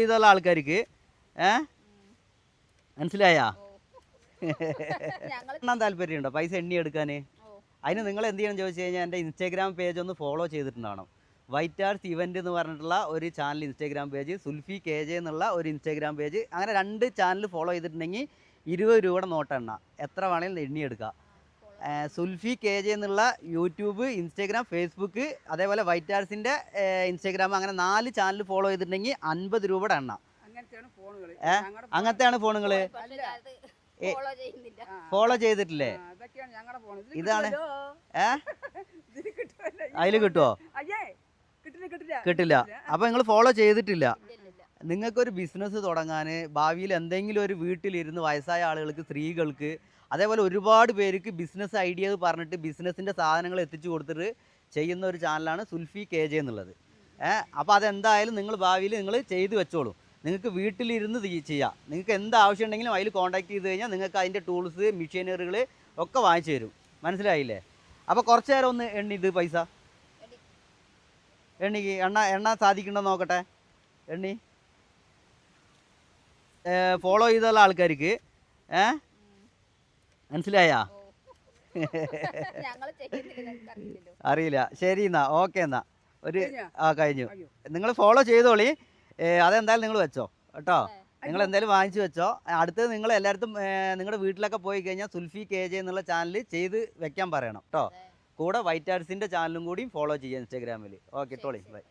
ഇതുള്ള ആൾക്കാർക്ക് മനസ്സിലായാ എണ്ണാൻ താല്പര്യമുണ്ടോ പൈസ എണ്ണി എടുക്കാൻ? അതിന് നിങ്ങൾ എന്ത് ചെയ്യണം ചോദിച്ചു കഴിഞ്ഞാൽ എൻ്റെ ഇൻസ്റ്റാഗ്രാം പേജ് ഒന്ന് ഫോളോ ചെയ്തിട്ടുണ്ടാവണം. വൈറ്റ് ആർട്സ് ഇവൻ്റ് എന്ന് പറഞ്ഞിട്ടുള്ള ഒരു channel Instagram page, Sulfi KJ എന്നുള്ള ഒരു ഇൻസ്റ്റാഗ്രാം പേജ്, അങ്ങനെ 2 ചാനൽ ഫോളോ ചെയ്തിട്ടുണ്ടെങ്കിൽ 20 രൂപയുടെ നോട്ടെണ്ണ എത്ര വേണമെങ്കിലും എണ്ണിയെടുക്കാം. സുൽഫി KJ എന്നുള്ള യൂട്യൂബ്, ഇൻസ്റ്റാഗ്രാം, ഫേസ്ബുക്ക്, അതേപോലെ വൈറ്റ് ആർട്സിൻ്റെ ഇൻസ്റ്റാഗ്രാം, അങ്ങനെ 4 ചാനൽ ഫോളോ ചെയ്തിട്ടുണ്ടെങ്കിൽ 50 രൂപയുടെ എണ്ണ. അങ്ങനത്തെയാണ് ഫോണുകൾ. ഫോളോ ചെയ്തിട്ടില്ലേ? ഇതാണ് അതിൽ കിട്ടുമോ? കിട്ടില്ല. അപ്പോൾ നിങ്ങൾ ഫോളോ ചെയ്തിട്ടില്ല. നിങ്ങൾക്കൊരു ബിസിനസ് തുടങ്ങാൻ, ഭാവിയിൽ എന്തെങ്കിലും ഒരു വീട്ടിലിരുന്ന് വയസ്സായ ആളുകൾക്ക്, സ്ത്രീകൾക്ക്, അതേപോലെ ഒരുപാട് പേർക്ക് ബിസിനസ് ഐഡിയ പറഞ്ഞിട്ട് ബിസിനസ്സിൻ്റെ സാധനങ്ങൾ എത്തിച്ചു കൊടുത്തിട്ട് ചെയ്യുന്ന ഒരു ചാനലാണ് സുൽഫി KJ എന്നുള്ളത്. അപ്പോൾ അതെന്തായാലും നിങ്ങൾ ഭാവിയിൽ നിങ്ങൾ ചെയ്തു വെച്ചോളൂ. നിങ്ങൾക്ക് വീട്ടിലിരുന്ന് ചെയ്യാം. നിങ്ങൾക്ക് എന്ത് ആവശ്യം ഉണ്ടെങ്കിലും അതിൽ കോൺടാക്ട് ചെയ്ത് കഴിഞ്ഞാൽ നിങ്ങൾക്ക് അതിൻ്റെ ടൂൾസ്, മെഷീനറികൾ ഒക്കെ വാങ്ങിച്ചു തരും. മനസ്സിലായില്ലേ? അപ്പോൾ കുറച്ച് നേരം ഒന്ന് എണ്ണിത് പൈസ എണ്ണിക്ക് എണ്ണാൻ സാധിക്കണമെന്ന് നോക്കട്ടെ. എണ്ണി ഫോളോ ചെയ്തുള്ള ആൾക്കാർക്ക് മനസ്സിലായാ? അറിയില്ല. ശരി എന്നാ, ഓക്കെ എന്നാ. കഴിഞ്ഞു. നിങ്ങൾ ഫോളോ ചെയ്തോളി. അതെന്തായാലും നിങ്ങൾ വെച്ചോ കേട്ടോ. നിങ്ങൾ എന്തായാലും വാങ്ങിച്ചു വെച്ചോ. അടുത്തത് നിങ്ങൾ എല്ലായിടത്തും നിങ്ങളുടെ വീട്ടിലൊക്കെ പോയി കഴിഞ്ഞാൽ സുൽഫി KJ എന്നുള്ള ചാനൽ ചെയ്ത് വെക്കാൻ പറയണം കേട്ടോ. കൂടെ വൈറ്റ് ആർട്സിൻ്റെ ചാനലും കൂടി ഫോളോ ചെയ്യാം ഇൻസ്റ്റാഗ്രാമിൽ. ഓക്കെ, ടോളി ബൈ.